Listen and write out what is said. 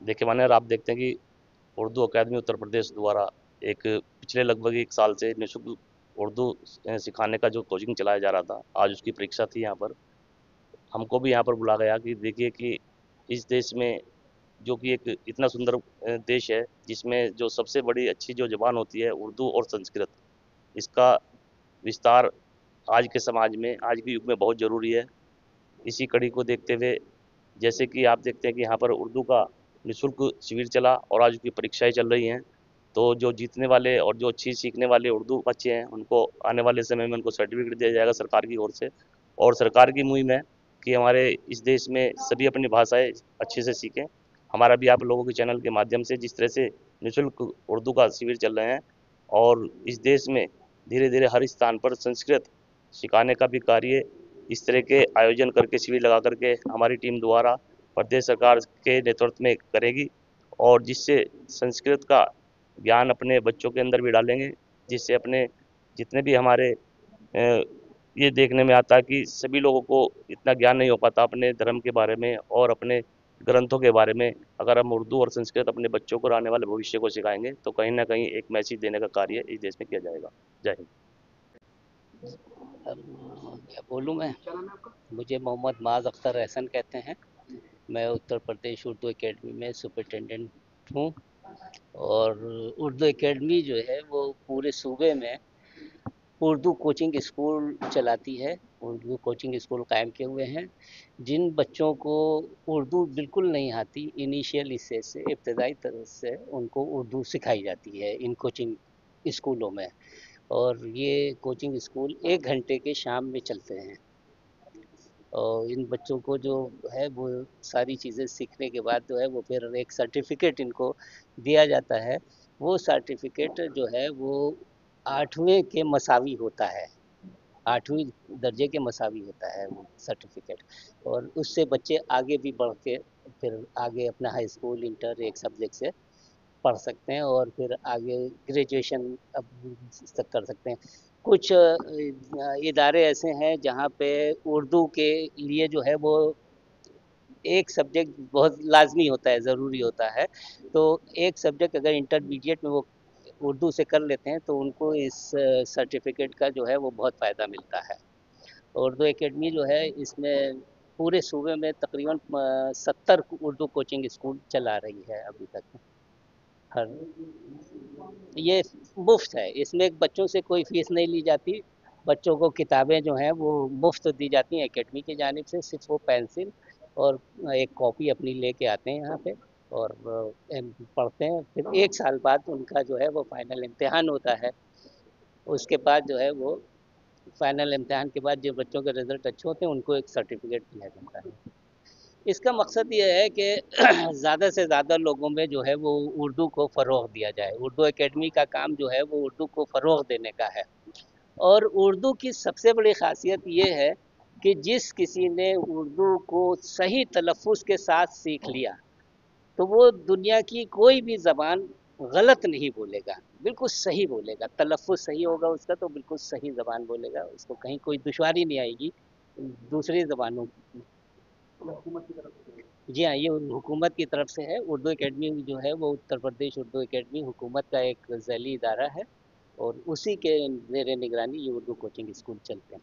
देखिए मान्य, आप देखते हैं कि उर्दू अकेडमी उत्तर प्रदेश द्वारा एक पिछले लगभग 1 साल से निःशुल्क उर्दू सिखाने का जो कोचिंग चलाया जा रहा था, आज उसकी परीक्षा थी यहाँ पर। हमको भी यहाँ पर बुलाया गया कि देखिए कि इस देश में जो कि एक इतना सुंदर देश है, जिसमें जो सबसे बड़ी अच्छी जो ज़ुबान होती है उर्दू और संस्कृत, इसका विस्तार आज के समाज में, आज के युग में बहुत ज़रूरी है। इसी कड़ी को देखते हुए जैसे कि आप देखते हैं कि यहाँ पर उर्दू का निःशुल्क शिविर चला और आज उसकी परीक्षाएं चल रही हैं। तो जो जीतने वाले और जो अच्छी सीखने वाले उर्दू बच्चे हैं, उनको आने वाले समय में उनको सर्टिफिकेट दिया जाएगा सरकार की ओर से। और सरकार की मुहिम है कि हमारे इस देश में सभी अपनी भाषाएं अच्छे से सीखें। हमारा भी आप लोगों के चैनल के माध्यम से जिस तरह से निःशुल्क उर्दू का शिविर चल रहे हैं, और इस देश में धीरे धीरे हर स्थान पर संस्कृत सिखाने का भी कार्य इस तरह के आयोजन करके, शिविर लगा करके हमारी टीम द्वारा प्रदेश सरकार के नेतृत्व में करेगी, और जिससे संस्कृत का ज्ञान अपने बच्चों के अंदर भी डालेंगे, जिससे अपने जितने भी हमारे ये देखने में आता है कि सभी लोगों को इतना ज्ञान नहीं हो पाता अपने धर्म के बारे में और अपने ग्रंथों के बारे में। अगर हम उर्दू और संस्कृत अपने बच्चों को और आने वाले भविष्य को सिखाएंगे तो कहीं ना कहीं एक मैसेज देने का कार्य इस देश में किया जाएगा। जय हिंद। अब क्या बोलूँ मैं? मुझे मोहम्मद माज़ अख्तर एहसन कहते हैं। मैं उत्तर प्रदेश उर्दू एकेडमी में सुपरिटेंडेंट हूँ। और उर्दू एकेडमी जो है वो पूरे सूबे में उर्दू कोचिंग स्कूल चलाती है। उर्दू कोचिंग स्कूल कायम किए हुए हैं। जिन बच्चों को उर्दू बिल्कुल नहीं आती, इनिशियल स्टेज से, इब्तदाई तरह से उनको उर्दू सिखाई जाती है इन कोचिंग स्कूलों में। और ये कोचिंग स्कूल 1 घंटे के शाम में चलते हैं। और इन बच्चों को जो है वो सारी चीज़ें सीखने के बाद जो है वो फिर एक सर्टिफिकेट इनको दिया जाता है। वो सर्टिफिकेट जो है वो 8वें के मसावी होता है। 8वीं दर्जे के मसावी होता है वो सर्टिफिकेट। और उससे बच्चे आगे भी बढ़ के फिर आगे अपना हाई स्कूल, इंटर एक सब्जेक्ट से पढ़ सकते हैं और फिर आगे ग्रेजुएशन अब तक कर सकते हैं। कुछ इदारे ऐसे हैं जहाँ पे उर्दू के लिए जो है वो एक सब्जेक्ट बहुत लाजमी होता है, ज़रूरी होता है। तो एक सब्जेक्ट अगर इंटरमीडिएट में वो उर्दू से कर लेते हैं तो उनको इस सर्टिफिकेट का जो है वो बहुत फ़ायदा मिलता है। उर्दू एकेडमी जो है इसमें पूरे सूबे में तकरीबन 70 उर्दू कोचिंग स्कूल चला रही है अभी तक। हर ये मुफ्त है, इसमें बच्चों से कोई फीस नहीं ली जाती। बच्चों को किताबें जो हैं वो मुफ्त दी जाती हैं एकेडमी की जानिब से। सिर्फ वो पेंसिल और एक कॉपी अपनी लेके आते हैं यहाँ पे और पढ़ते हैं। फिर 1 साल बाद उनका जो है वो फाइनल इम्तिहान होता है। उसके बाद जो है वो फाइनल इम्तिहान के बाद जो बच्चों के रिजल्ट अच्छे होते हैं उनको एक सर्टिफिकेट दिया जाता है। इसका मकसद ये है कि ज़्यादा से ज़्यादा लोगों में जो है वो उर्दू को फ़रोग़ दिया जाए। उर्दू एकेडमी का काम जो है वो उर्दू को फ़रोग़ देने का है। और उर्दू की सबसे बड़ी ख़ासियत ये है कि जिस किसी ने उर्दू को सही तलफ़्फ़ुज़ के साथ सीख लिया, तो वो दुनिया की कोई भी ज़बान गलत नहीं बोलेगा, बिल्कुल सही बोलेगा। तलफ़्फ़ुज़ सही होगा उसका तो बिल्कुल सही ज़बान बोलेगा, उसको कहीं कोई दुश्वारी नहीं आएगी दूसरी ज़बानों की। जी हाँ, ये हुकूमत की तरफ से है। उर्दू एकेडमी जो है वो उत्तर प्रदेश उर्दू एकेडमी हुकूमत का एक ज़ैली इदारा है और उसी के ज़ेर निगरानी ये उर्दू कोचिंग स्कूल चलते हैं।